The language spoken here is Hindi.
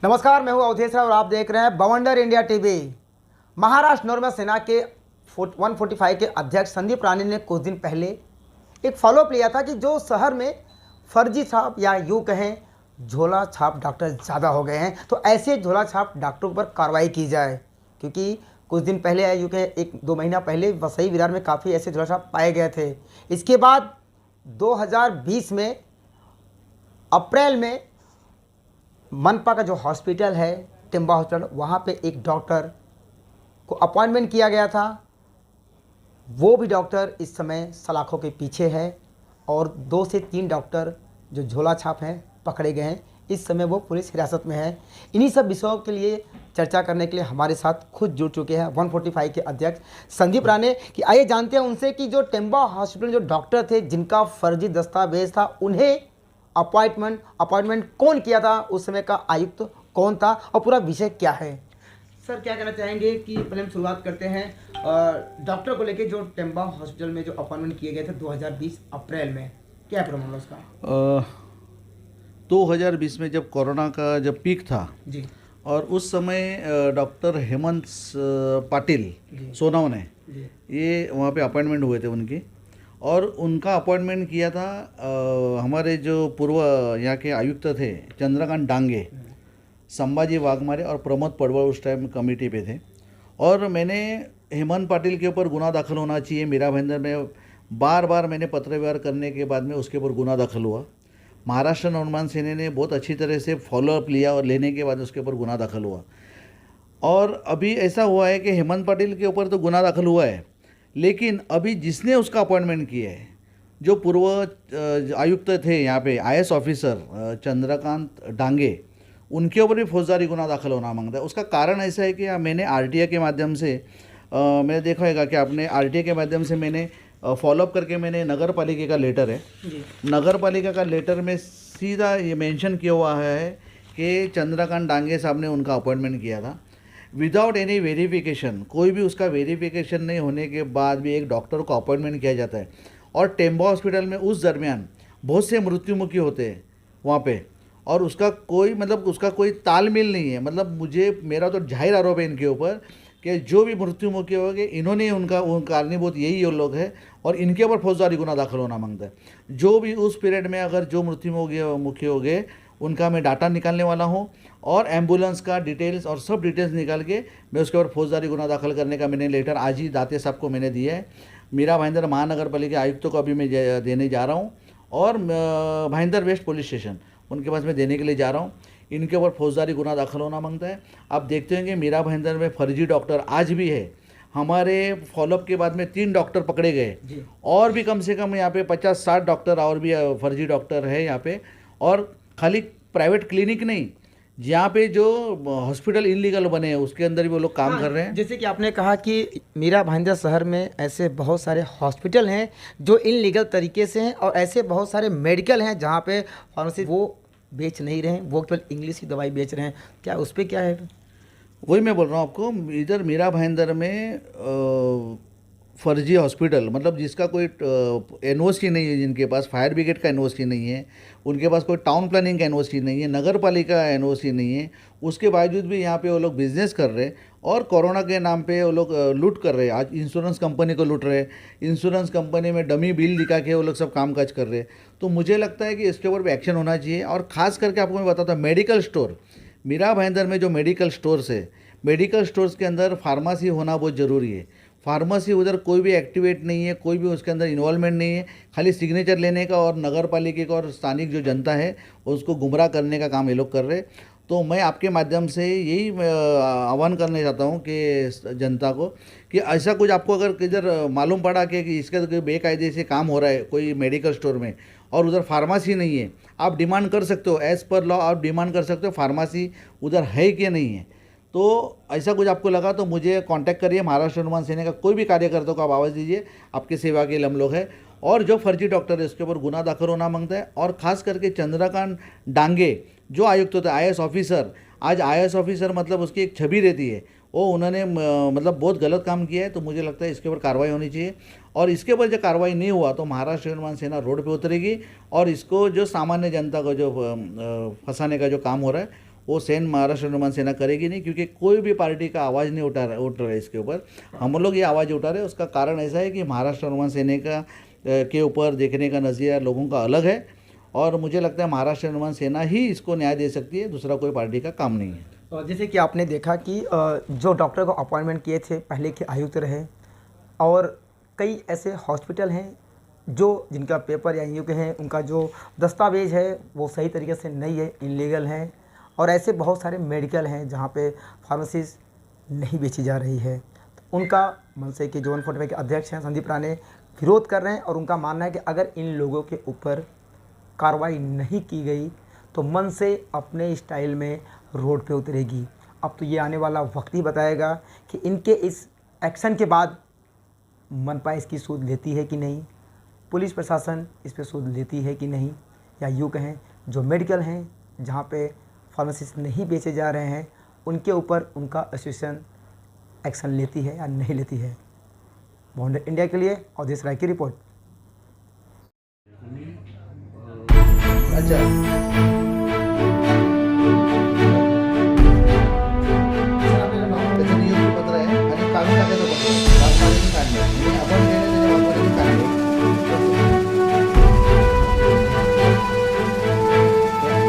नमस्कार, मैं हूं अवधेश राव और आप देख रहे हैं बवंडर इंडिया टीवी। महाराष्ट्र नौसेना सेना के 145 के अध्यक्ष संदीप राणे ने कुछ दिन पहले एक फॉलोअप लिया था कि जो शहर में फर्जी छाप या यूँ कहें झोला छाप डॉक्टर ज़्यादा हो गए हैं, तो ऐसे झोला छाप डॉक्टरों पर कार्रवाई की जाए। क्योंकि कुछ दिन पहले यूँ कहें 1-2 महीना पहले वसई विरार में काफ़ी ऐसे झोला छाप पाए गए थे। इसके बाद 2020 में अप्रैल में मनपा का जो हॉस्पिटल है, टिम्बा हॉस्पिटल, वहाँ पे एक डॉक्टर को अपॉइंटमेंट किया गया था। वो भी डॉक्टर इस समय सलाखों के पीछे है और 2 से 3 डॉक्टर जो झोला छाप हैं पकड़े गए हैं। इस समय वो पुलिस हिरासत में है। इन्हीं सब विषयों के लिए चर्चा करने के लिए हमारे साथ खुद जुड़ चुके हैं 145 के अध्यक्ष संदीप राणे। कि आइए जानते हैं उनसे कि जो टिम्बा हॉस्पिटल जो डॉक्टर थे जिनका फर्जी दस्तावेज था, उन्हें अपॉइंटमेंट कौन किया था, उस समय का आयुक्त कौन था और पूरा विषय क्या है। सर, क्या कहना चाहेंगे कि पहले हम शुरुआत करते हैं डॉक्टर को लेके जो टिम्बा हॉस्पिटल में जो अपॉइंटमेंट किए गए थे 2020 अप्रैल में, क्या प्रॉब्लम है उसका? 2020 में जब कोरोना का जब पीक था जी और उस समय डॉक्टर हेमंत पाटिल सोनवने ये वहाँ पे अपॉइंटमेंट हुए थे उनकी, और उनका अपॉइंटमेंट किया था हमारे जो पूर्व यहाँ के आयुक्त थे चंद्रकांत डांगे, संभाजी वाघमारे और प्रमोद पडवल उस टाइम कमेटी पे थे। और मैंने हेमंत पाटिल के ऊपर गुना दाखिल होना चाहिए, मीरा भाईंदर में बार बार मैंने पत्र व्यवहार करने के बाद में उसके ऊपर गुना दाखिल हुआ। महाराष्ट्र नौसेना सेना ने बहुत अच्छी तरह से फॉलोअप लिया और लेने के बाद उसके ऊपर गुना दाखिल हुआ। और अभी ऐसा हुआ है कि हेमंत पाटिल के ऊपर तो गुना दाखिल हुआ है, लेकिन अभी जिसने उसका अपॉइंटमेंट किया है, जो पूर्व आयुक्त थे यहाँ पे आईएएस ऑफिसर चंद्रकांत डांगे, उनके ऊपर भी फौजदारी गुना दाखिल होना मांगता है। उसका कारण ऐसा है कि मैंने आरटीआई के माध्यम से मैंने देखा होगा कि आपने आरटीआई के माध्यम से मैंने फॉलोअप करके मैंने नगर पालिका का लेटर है, नगर पालिका का लेटर में सीधा ये मेंशन किया हुआ है कि चंद्रकांत डांगे साहब ने उनका अपॉइंटमेंट किया था विदाउट एनी वेरिफिकेशन। कोई भी उसका वेरिफिकेशन नहीं होने के बाद भी एक डॉक्टर को अपॉइंटमेंट किया जाता है। और टिम्बा हॉस्पिटल में उस दरमियान बहुत से मृत्युमुखी होते हैं वहाँ पे, और उसका कोई तालमेल नहीं है। मेरा तो जाहिर आरोप है इनके ऊपर कि जो भी मृत्युमुखी हो गए इन्होंने उनका कारणीभूत यही ये लोग है, और इनके ऊपर फौजदारी गुना दाखिल होना मांगता है। जो भी उस पीरियड में अगर जो मृत्युमुखी हो गए उनका मैं डाटा निकालने वाला हूँ, और एम्बुलेंस का डिटेल्स और सब डिटेल्स निकाल के मैं उसके ऊपर फौजदारी गुना दाखिल करने का मैंने लेटर आज ही दाते साहब को मैंने दिया है। मीरा भाईंदर महानगर पालिका आयुक्तों को अभी मैं देने जा रहा हूँ, और भाईंदर वेस्ट पुलिस स्टेशन उनके पास मैं देने के लिए जा रहा हूँ। इनके ऊपर फौजदारी गुना दाखिल होना मांगता है। आप देखते हैं कि मीरा भाईंदर में फर्जी डॉक्टर आज भी है। हमारे फॉलोअप के बाद में 3 डॉक्टर पकड़े गए, और भी कम से कम यहाँ पे 50-60 डॉक्टर और भी फर्जी डॉक्टर है यहाँ पे। और खाली प्राइवेट क्लिनिक नहीं, जहाँ पे जो हॉस्पिटल इनलीगल बने हैं उसके अंदर भी वो लोग काम कर रहे हैं। जैसे कि आपने कहा कि मीरा भाईंदर शहर में ऐसे बहुत सारे हॉस्पिटल हैं जो इनलीगल तरीके से हैं, और ऐसे बहुत सारे मेडिकल हैं जहाँ पे फार्मेसी वो बेच नहीं रहे हैं, वो केवल इंग्लिश की दवाई बेच रहे हैं। क्या उस पर क्या है? वही मैं बोल रहा हूँ आपको, इधर मीरा भाईंदर में फर्जी हॉस्पिटल, मतलब जिसका कोई एनओसी नहीं है, जिनके पास फायर ब्रिगेड का एनओसी नहीं है, उनके पास कोई टाउन प्लानिंग का एनओसी नहीं है, नगर पालिका एनओसी नहीं है, उसके बावजूद भी यहाँ पे वो लोग बिजनेस कर रहे हैं। और कोरोना के नाम पे वो लोग लूट कर रहे हैं। आज इंश्योरेंस कंपनी को लूट रहे हैं, इंश्योरेंस कंपनी में डमी बिल दिखा के वो लोग सब काम काज कर रहे हैं। तो मुझे लगता है कि इसके ऊपर भी एक्शन होना चाहिए। और ख़ास करके आपको मैं बताता हूँ, मेडिकल स्टोर, मीरा भाईंदर में जो मेडिकल स्टोर्स है, मेडिकल स्टोर्स के अंदर फार्मेसी होना बहुत ज़रूरी है। फार्मेसी उधर कोई भी एक्टिवेट नहीं है, कोई भी उसके अंदर इन्वॉल्वमेंट नहीं है, खाली सिग्नेचर लेने का और नगर पालिका का और स्थानिक जो जनता है उसको गुमराह करने का काम ये लोग कर रहे हैं। तो मैं आपके माध्यम से यही आह्वान करना चाहता हूँ कि जनता को, कि ऐसा कुछ आपको अगर किधर मालूम पड़ा कि इसका कोई बेकायदे से काम हो रहा है कोई मेडिकल स्टोर में, और उधर फार्मेसी नहीं है, आप डिमांड कर सकते हो, एज़ पर लॉ आप डिमांड कर सकते हो फार्मेसी उधर है कि नहीं है। तो ऐसा कुछ आपको लगा तो मुझे कांटेक्ट करिए। महाराष्ट्र नौसेना सेना का कोई भी कार्यकर्ता को आप आवाज़ दीजिए, आपकी सेवा के लिए हम लोग हैं। और जो फर्जी डॉक्टर है उसके ऊपर गुना दाखिल होना मांगता है। और ख़ास करके चंद्रकांत डांगे जो आयुक्त होता है, आईएएस ऑफिसर, आज आईएएस ऑफिसर मतलब उसकी एक छवि रहती है, वो उन्होंने बहुत गलत काम किया है। तो मुझे लगता है इसके ऊपर कार्रवाई होनी चाहिए, और इसके ऊपर जो कार्रवाई नहीं हुआ तो महाराष्ट्र नौसेना सेना रोड पे उतरेगी, और इसको जो सामान्य जनता को जो फंसाने का जो काम हो रहा है वो सेन महाराष्ट्र नवनिर्माण सेना करेगी नहीं, क्योंकि कोई भी पार्टी का आवाज़ नहीं उठ रहा है इसके ऊपर। हम लोग ये आवाज़ उठा रहे हैं। उसका कारण ऐसा है कि महाराष्ट्र नवनिर्माण सेना के ऊपर देखने का नज़रिया लोगों का अलग है, और मुझे लगता है महाराष्ट्र नवनिर्माण सेना ही इसको न्याय दे सकती है, दूसरा कोई पार्टी का काम नहीं है। जैसे कि आपने देखा कि जो डॉक्टर को अपॉइंटमेंट किए थे पहले के आयुक्त रहे, और कई ऐसे हॉस्पिटल हैं जिनका पेपर या यूँ कहें उनका जो दस्तावेज है वो सही तरीके से नहीं है, इलीगल है, और ऐसे बहुत सारे मेडिकल हैं जहाँ पे फार्मेसीज नहीं बेची जा रही है। तो उनका मनसे के जो 145 के अध्यक्ष हैं संदीप राणे विरोध कर रहे हैं, और उनका मानना है कि अगर इन लोगों के ऊपर कार्रवाई नहीं की गई तो मनसे अपने स्टाइल में रोड पे उतरेगी। अब तो ये आने वाला वक्त ही बताएगा कि इनके इस एक्शन के बाद मनपा इसकी सूद लेती है कि नहीं, पुलिस प्रशासन इस पर सूद लेती है कि नहीं, या यूँ कहें जो मेडिकल हैं जहाँ पे फार्मेसिस्ट नहीं बेचे जा रहे हैं उनके ऊपर उनका एसोसिएशन एक्शन लेती है या नहीं लेती है। बॉन्डर इंडिया के लिए अवधेश राय की रिपोर्ट। अच्छा।